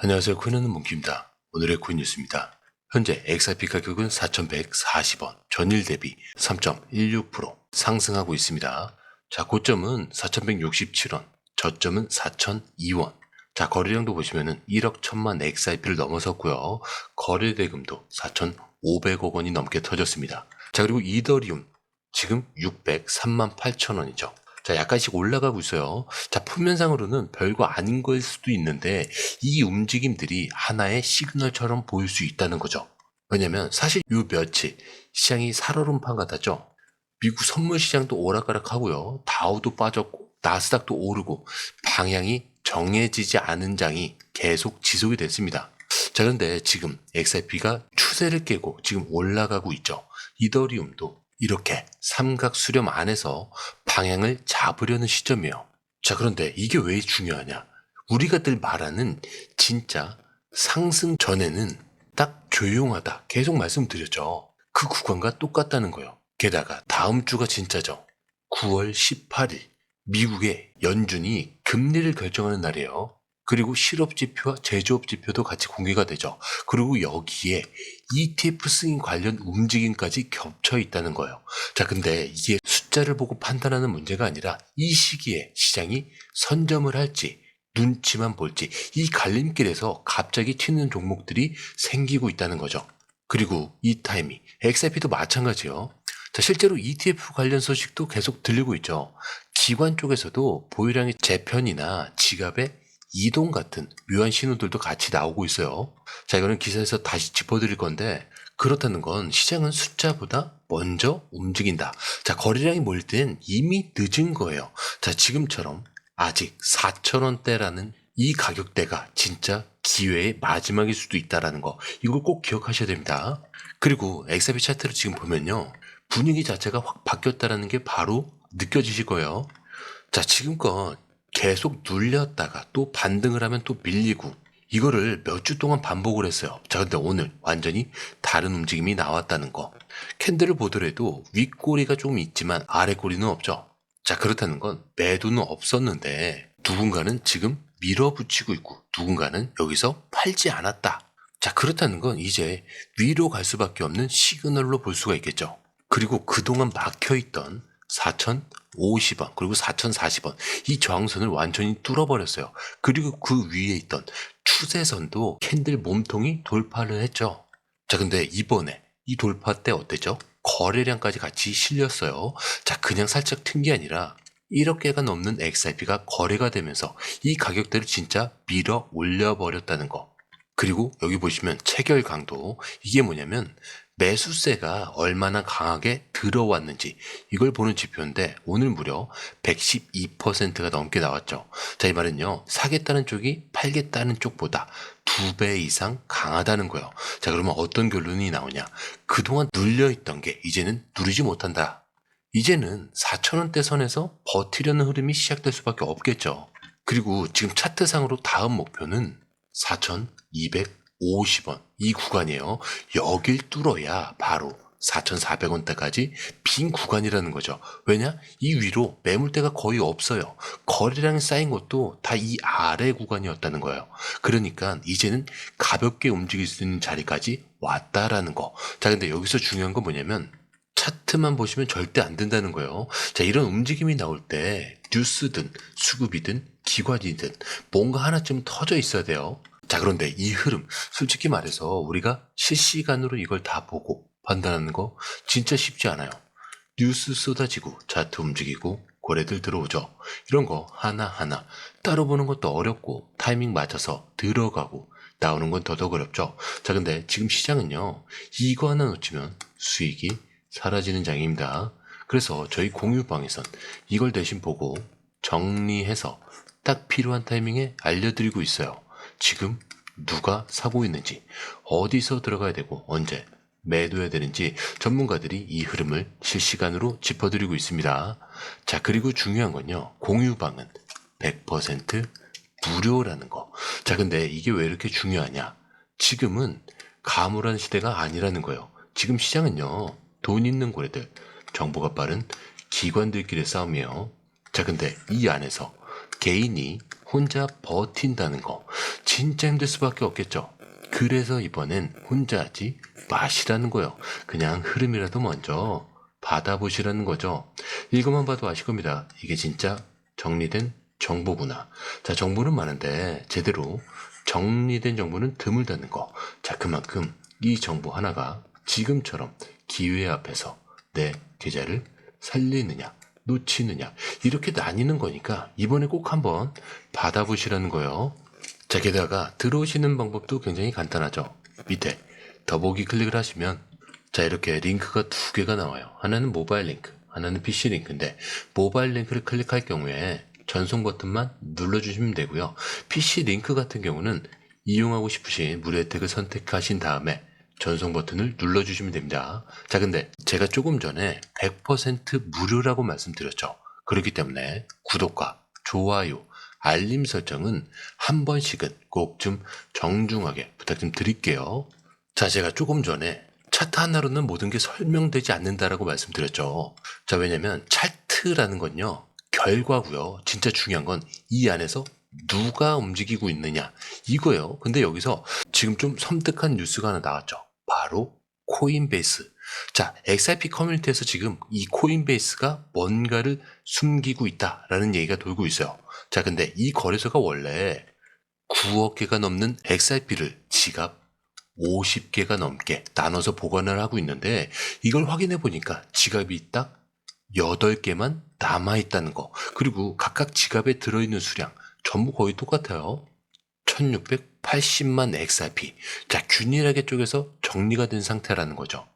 안녕하세요. 코인하는 몽키입니다. 오늘의 코인 뉴스입니다. 현재 XRP 가격은 4,140원, 전일 대비 3.16% 상승하고 있습니다. 자, 고점은 4,167원, 저점은 4,002원. 자, 거래량도 보시면은 1억 1천만 XRP를 넘어섰고요. 거래 대금도 4,500억 원이 넘게 터졌습니다. 자, 그리고 이더리움 지금 603만 8천 원이죠. 자, 약간씩 올라가고 있어요. 자, 표면상으로는 별거 아닌 거일 수도 있는데 이 움직임들이 하나의 시그널처럼 보일 수 있다는 거죠. 왜냐면 사실 요 며칠 시장이 살얼음판 같았죠. 미국 선물 시장도 오락가락하고요. 다우도 빠졌고 나스닥도 오르고 방향이 정해지지 않은 장이 계속 지속이 됐습니다. 자, 그런데 지금 XRP가 추세를 깨고 지금 올라가고 있죠. 이더리움도 이렇게 삼각 수렴 안에서 방향을 잡으려는 시점이에요. 자, 그런데 이게 왜 중요하냐? 우리가 늘 말하는 진짜 상승 전에는 딱 조용하다 계속 말씀드렸죠. 그 구간과 똑같다는 거예요. 게다가 다음 주가 진짜죠. 9월 18일 미국의 연준이 금리를 결정하는 날이에요. 그리고 실업 지표와 제조업 지표도 같이 공개가 되죠. 그리고 여기에 ETF 승인 관련 움직임까지 겹쳐 있다는 거예요. 자, 근데 이게 숫자를 보고 판단하는 문제가 아니라 이 시기에 시장이 선점을 할지 눈치만 볼지 이 갈림길에서 갑자기 튀는 종목들이 생기고 있다는 거죠. 그리고 이 타이밍 XRP도 마찬가지요. 자, 실제로 ETF 관련 소식도 계속 들리고 있죠. 기관 쪽에서도 보유량의 재편이나 지갑의 이동 같은 묘한 신호들도 같이 나오고 있어요. 자, 이거는 기사에서 다시 짚어드릴 건데 그렇다는 건 시장은 숫자보다 먼저 움직인다. 자, 거래량이 몰릴 땐 이미 늦은 거예요. 자, 지금처럼 아직 4,000원대라는 이 가격대가 진짜 기회의 마지막일 수도 있다는 거, 이걸 꼭 기억하셔야 됩니다. 그리고 XRP 차트를 지금 보면요, 분위기 자체가 확 바뀌었다는 게 바로 느껴지실 거예요. 자, 지금껏 계속 눌렸다가 또 반등을 하면 또 밀리고 이거를 몇 주 동안 반복을 했어요. 자, 근데 오늘 완전히 다른 움직임이 나왔다는 거. 캔들을 보더라도 윗꼬리가 조금 있지만 아랫꼬리는 없죠. 자, 그렇다는 건 매도는 없었는데 누군가는 지금 밀어붙이고 있고 누군가는 여기서 팔지 않았다. 자, 그렇다는 건 이제 위로 갈 수밖에 없는 시그널로 볼 수가 있겠죠. 그리고 그동안 막혀있던 4,050원 그리고 4,040원 이 저항선을 완전히 뚫어버렸어요. 그리고 그 위에 있던 추세선도 캔들 몸통이 돌파를 했죠. 자, 근데 이번에 이 돌파 때 어땠죠? 거래량까지 같이 실렸어요. 자, 그냥 살짝 튼 게 아니라 1억 개가 넘는 XRP가 거래가 되면서 이 가격대를 진짜 밀어 올려버렸다는 거. 그리고 여기 보시면 체결 강도, 이게 뭐냐면 매수세가 얼마나 강하게 들어왔는지 이걸 보는 지표인데 오늘 무려 112%가 넘게 나왔죠. 자, 이 말은요, 사겠다는 쪽이 팔겠다는 쪽보다 2배 이상 강하다는 거예요. 자, 그러면 어떤 결론이 나오냐? 그동안 눌려있던 게 이제는 누르지 못한다. 이제는 4,000원대 선에서 버티려는 흐름이 시작될 수밖에 없겠죠. 그리고 지금 차트상으로 다음 목표는 4,250원 이 구간이에요. 여길 뚫어야 바로 4,400원대까지 빈 구간이라는 거죠. 왜냐? 이 위로 매물대가 거의 없어요. 거래량이 쌓인 것도 다 이 아래 구간이었다는 거예요. 그러니까 이제는 가볍게 움직일 수 있는 자리까지 왔다라는 거. 자, 근데 여기서 중요한 건 뭐냐면 차트만 보시면 절대 안 된다는 거예요. 자, 이런 움직임이 나올 때 뉴스든 수급이든 기관이든 뭔가 하나쯤 터져 있어야 돼요. 자, 그런데 이 흐름 솔직히 말해서 우리가 실시간으로 이걸 다 보고 판단하는 거 진짜 쉽지 않아요. 뉴스 쏟아지고 차트 움직이고 거래들 들어오죠. 이런 거 하나하나 따로 보는 것도 어렵고 타이밍 맞춰서 들어가고 나오는 건 더더욱 어렵죠. 자, 근데 지금 시장은요, 이거 하나 놓치면 수익이 사라지는 장입니다. 그래서 저희 공유방에선 이걸 대신 보고 정리해서 딱 필요한 타이밍에 알려드리고 있어요. 지금 누가 사고 있는지, 어디서 들어가야 되고 언제 매도해야 되는지 전문가들이 이 흐름을 실시간으로 짚어드리고 있습니다. 자, 그리고 중요한 건요, 공유방은 100% 무료라는 거. 자, 근데 이게 왜 이렇게 중요하냐? 지금은 가물한 시대가 아니라는 거예요. 지금 시장은요, 돈 있는 고래들, 정보가 빠른 기관들끼리의 싸움이에요. 자, 근데 이 안에서 개인이 혼자 버틴다는 거, 진짜 힘들 수밖에 없겠죠. 그래서 이번엔 혼자 하지 마시라는 거예요. 그냥 흐름이라도 먼저 받아보시라는 거죠. 이것만 봐도 아실 겁니다. 이게 진짜 정리된 정보구나. 자, 정보는 많은데 제대로 정리된 정보는 드물다는 거. 자, 그만큼 이 정보 하나가 지금처럼 기회 앞에서 내 계좌를 살리느냐 놓치느냐 이렇게 나뉘는 거니까 이번에 꼭 한번 받아보시라는 거예요. 자, 게다가 들어오시는 방법도 굉장히 간단하죠. 밑에 더보기 클릭을 하시면 자, 이렇게 링크가 두 개가 나와요. 하나는 모바일 링크, 하나는 PC 링크인데 모바일 링크를 클릭할 경우에 전송 버튼만 눌러주시면 되고요. PC 링크 같은 경우는 이용하고 싶으신 무료 혜택을 선택하신 다음에 전송 버튼을 눌러주시면 됩니다. 자, 근데 제가 조금 전에 100% 무료라고 말씀드렸죠. 그렇기 때문에 구독과 좋아요, 알림 설정은 한 번씩은 꼭 좀 정중하게 부탁 좀 드릴게요. 자, 제가 조금 전에 차트 하나로는 모든 게 설명되지 않는다라고 말씀드렸죠. 자, 왜냐면 차트라는 건요, 결과고요. 진짜 중요한 건 이 안에서 누가 움직이고 있느냐 이거예요. 근데 여기서 지금 좀 섬뜩한 뉴스가 하나 나왔죠. 바로 코인베이스. 자, XRP 커뮤니티에서 지금 이 코인베이스가 뭔가를 숨기고 있다라는 얘기가 돌고 있어요. 자, 근데 이 거래소가 원래 9억 개가 넘는 XRP를 지갑 50개가 넘게 나눠서 보관을 하고 있는데 이걸 확인해 보니까 지갑이 딱 8개만 남아있다는 거. 그리고 각각 지갑에 들어있는 수량 전부 거의 똑같아요. 1680만 XRP. 자, 균일하게 쪼개서 정리가 된 상태라는 거죠.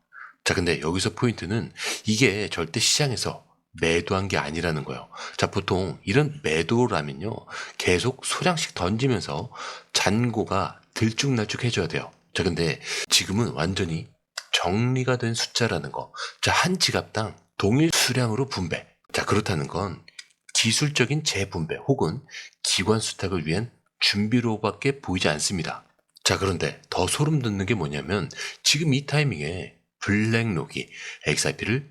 자, 근데 여기서 포인트는 이게 절대 시장에서 매도한 게 아니라는 거예요. 자, 보통 이런 매도라면요, 계속 소량씩 던지면서 잔고가 들쭉날쭉 해줘야 돼요. 자, 근데 지금은 완전히 정리가 된 숫자라는 거. 자, 한 지갑당 동일 수량으로 분배. 자, 그렇다는 건 기술적인 재분배 혹은 기관 수탁을 위한 준비로밖에 보이지 않습니다. 자, 그런데 더 소름 돋는 게 뭐냐면 지금 이 타이밍에 블랙록이 XRP를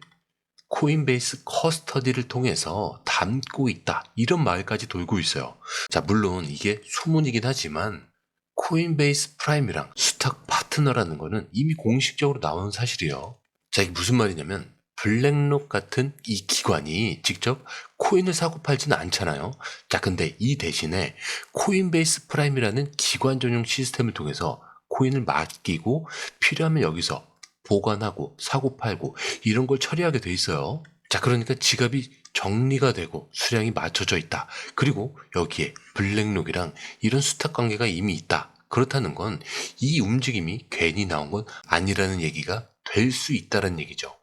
코인베이스 커스터디를 통해서 담고 있다. 이런 말까지 돌고 있어요. 자, 물론 이게 소문이긴 하지만 코인베이스 프라임이랑 수탁 파트너라는 거는 이미 공식적으로 나온 사실이에요. 자, 이게 무슨 말이냐면 블랙록 같은 이 기관이 직접 코인을 사고 팔지는 않잖아요. 자, 근데 이 대신에 코인베이스 프라임이라는 기관 전용 시스템을 통해서 코인을 맡기고 필요하면 여기서 보관하고 사고 팔고 이런 걸 처리하게 돼 있어요. 자, 그러니까 지갑이 정리가 되고 수량이 맞춰져 있다. 그리고 여기에 블랙록이랑 이런 수탁 관계가 이미 있다. 그렇다는 건 이 움직임이 괜히 나온 건 아니라는 얘기가 될 수 있다는 얘기죠.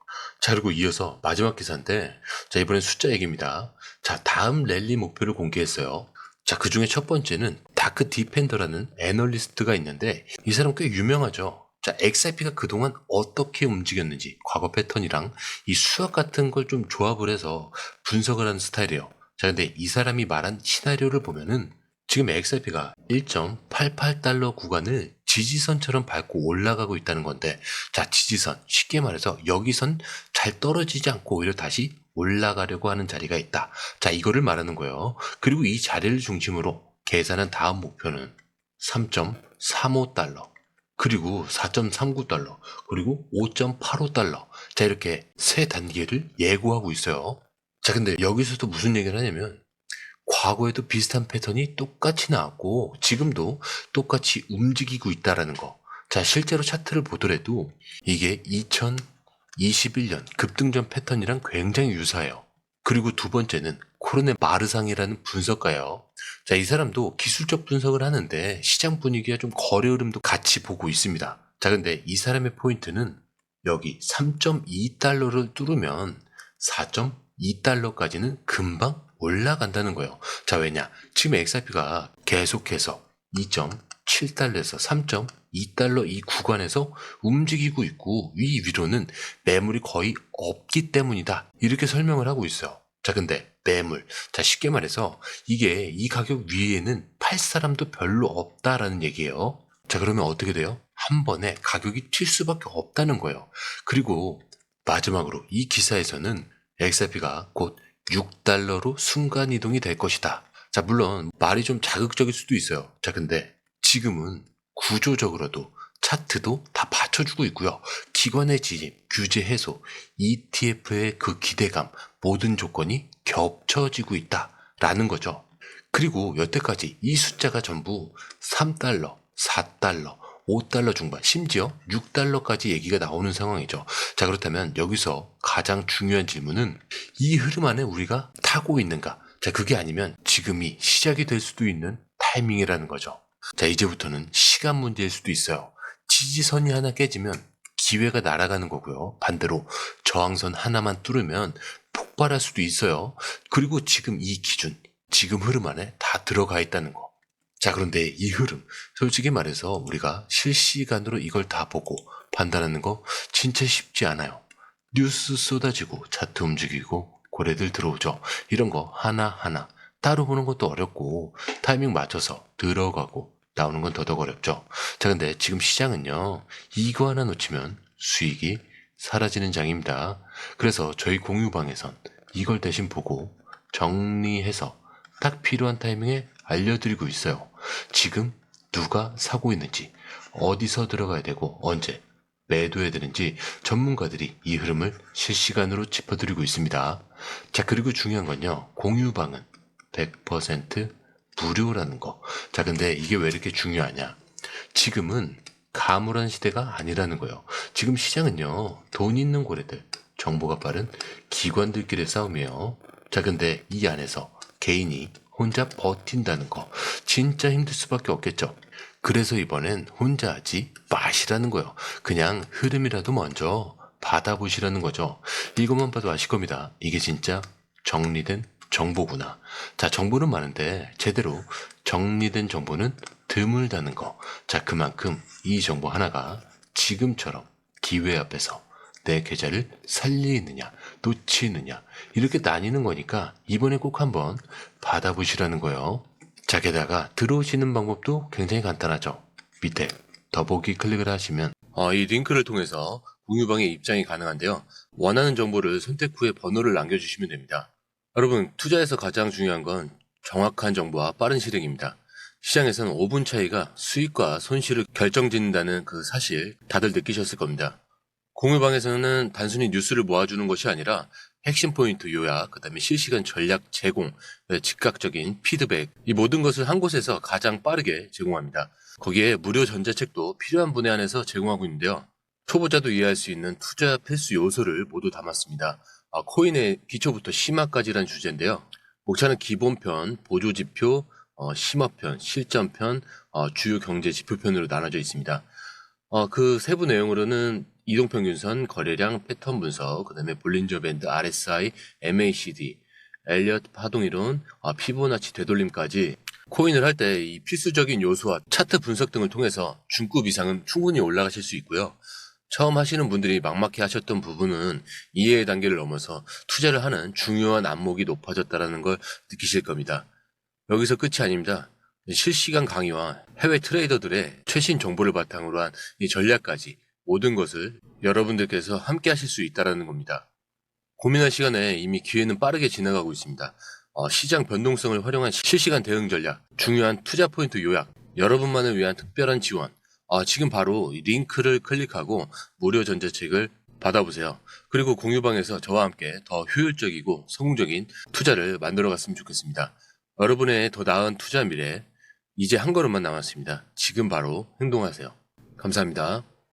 자, 그리고 이어서 마지막 기사인데, 자, 이번엔 숫자 얘기입니다. 자, 다음 랠리 목표를 공개했어요. 자, 그 중에 첫 번째는 다크 디펜더라는 애널리스트가 있는데, 이 사람 꽤 유명하죠. 자, XRP가 그동안 어떻게 움직였는지 과거 패턴이랑 이 수학 같은 걸 좀 조합을 해서 분석을 하는 스타일이에요. 자, 근데 이 사람이 말한 시나리오를 보면은 지금 XRP가 1.88달러 구간을 지지선처럼 밟고 올라가고 있다는 건데, 자, 지지선, 쉽게 말해서 여기선 잘 떨어지지 않고 오히려 다시 올라가려고 하는 자리가 있다. 자, 이거를 말하는 거예요. 그리고 이 자리를 중심으로 계산한 다음 목표는 3.35달러. 그리고 4.39달러, 그리고 5.85달러. 자, 이렇게 세 단계를 예고하고 있어요. 자, 근데 여기서도 무슨 얘기를 하냐면 과거에도 비슷한 패턴이 똑같이 나왔고 지금도 똑같이 움직이고 있다라는 거. 자, 실제로 차트를 보더라도 이게 2021년 급등전 패턴이랑 굉장히 유사해요. 그리고 두 번째는 코르네 마르상이라는 분석가예요. 자, 이 사람도 기술적 분석을 하는데 시장 분위기와 좀 거래 흐름도 같이 보고 있습니다. 자, 근데 이 사람의 포인트는 여기 3.2달러를 뚫으면 4.2달러까지는 금방 올라간다는 거예요. 자, 왜냐? 지금 XRP가 계속해서 2.7달러에서 3.2달러 이 구간에서 움직이고 있고 위 위로는 매물이 거의 없기 때문이다. 이렇게 설명을 하고 있어요. 자, 근데 매물. 자, 쉽게 말해서 이게 이 가격 위에는 팔 사람도 별로 없다라는 얘기예요. 자, 그러면 어떻게 돼요? 한 번에 가격이 튈 수밖에 없다는 거예요. 그리고 마지막으로 이 기사에서는 XRP가 곧 6달러로 순간이동이 될 것이다. 자, 물론 말이 좀 자극적일 수도 있어요. 자, 근데 지금은 구조적으로도 차트도 다 받쳐주고 있고요. 기관의 진입, 규제 해소, ETF의 그 기대감, 모든 조건이 겹쳐지고 있다라는 거죠. 그리고 여태까지 이 숫자가 전부 3달러, 4달러, 5달러 중반, 심지어 6달러까지 얘기가 나오는 상황이죠. 자, 그렇다면 여기서 가장 중요한 질문은 이 흐름 안에 우리가 타고 있는가? 자, 그게 아니면 지금이 시작이 될 수도 있는 타이밍이라는 거죠. 자, 이제부터는 시간 문제일 수도 있어요. 지지선이 하나 깨지면 기회가 날아가는 거고요. 반대로 저항선 하나만 뚫으면 폭발할 수도 있어요. 그리고 지금 이 기준, 지금 흐름 안에 다 들어가 있다는 거. 자, 그런데 이 흐름, 솔직히 말해서 우리가 실시간으로 이걸 다 보고 판단하는 거 진짜 쉽지 않아요. 뉴스 쏟아지고 차트 움직이고 고래들 들어오죠. 이런 거 하나하나 따로 보는 것도 어렵고 타이밍 맞춰서 들어가고 나오는 건 더더욱 어렵죠. 자, 근데 지금 시장은요, 이거 하나 놓치면 수익이 사라지는 장입니다. 그래서 저희 공유방에선 이걸 대신 보고 정리해서 딱 필요한 타이밍에 알려드리고 있어요. 지금 누가 사고 있는지, 어디서 들어가야 되고 언제 매도해야 되는지 전문가들이 이 흐름을 실시간으로 짚어드리고 있습니다. 자, 그리고 중요한 건요, 공유방은 100% 무료라는 거. 자, 근데 이게 왜 이렇게 중요하냐? 지금은 가물한 시대가 아니라는 거예요. 지금 시장은요, 돈 있는 고래들, 정보가 빠른 기관들끼리의 싸움이에요. 자, 근데 이 안에서 개인이 혼자 버틴다는 거 진짜 힘들 수밖에 없겠죠. 그래서 이번엔 혼자 하지 마시라는 거예요. 그냥 흐름이라도 먼저 받아보시라는 거죠. 이것만 봐도 아실 겁니다. 이게 진짜 정리된 정보구나. 자, 정보는 많은데 제대로 정리된 정보는 드물다는 거. 자, 그만큼 이 정보 하나가 지금처럼 기회 앞에서 내 계좌를 살리느냐 놓치느냐 이렇게 나뉘는 거니까 이번에 꼭 한번 받아보시라는 거예요. 자, 게다가 들어오시는 방법도 굉장히 간단하죠. 밑에 더보기 클릭을 하시면 이 링크를 통해서 공유방에 입장이 가능한데요. 원하는 정보를 선택 후에 번호를 남겨주시면 됩니다. 여러분, 투자에서 가장 중요한 건 정확한 정보와 빠른 실행입니다. 시장에서는 5분 차이가 수익과 손실을 결정짓는다는 그 사실 다들 느끼셨을 겁니다. 공유방에서는 단순히 뉴스를 모아주는 것이 아니라 핵심 포인트 요약, 그 다음에 실시간 전략 제공, 즉각적인 피드백, 이 모든 것을 한 곳에서 가장 빠르게 제공합니다. 거기에 무료 전자책도 필요한 분에 한해서 제공하고 있는데요. 초보자도 이해할 수 있는 투자 필수 요소를 모두 담았습니다. 코인의 기초부터 심화까지란 주제인데요. 목차는 기본편, 보조지표, 심화편, 실전편, 주요 경제 지표편으로 나눠져 있습니다. 그 세부 내용으로는 이동평균선, 거래량, 패턴 분석, 그 다음에 볼린저 밴드, RSI, MACD, 엘리엇 파동이론, 피보나치 되돌림까지 코인을 할 때 이 필수적인 요소와 차트 분석 등을 통해서 중급 이상은 충분히 올라가실 수 있고요. 처음 하시는 분들이 막막해 하셨던 부분은 이해의 단계를 넘어서 투자를 하는 중요한 안목이 높아졌다는 걸 느끼실 겁니다. 여기서 끝이 아닙니다. 실시간 강의와 해외 트레이더들의 최신 정보를 바탕으로 한 이 전략까지 모든 것을 여러분들께서 함께 하실 수 있다는 겁니다. 고민할 시간에 이미 기회는 빠르게 지나가고 있습니다. 시장 변동성을 활용한 실시간 대응 전략, 중요한 투자 포인트 요약, 여러분만을 위한 특별한 지원, 지금 바로 이 링크를 클릭하고 무료 전자책을 받아보세요. 그리고 공유방에서 저와 함께 더 효율적이고 성공적인 투자를 만들어 갔으면 좋겠습니다. 여러분의 더 나은 투자 미래, 이제 한 걸음만 남았습니다. 지금 바로 행동하세요. 감사합니다.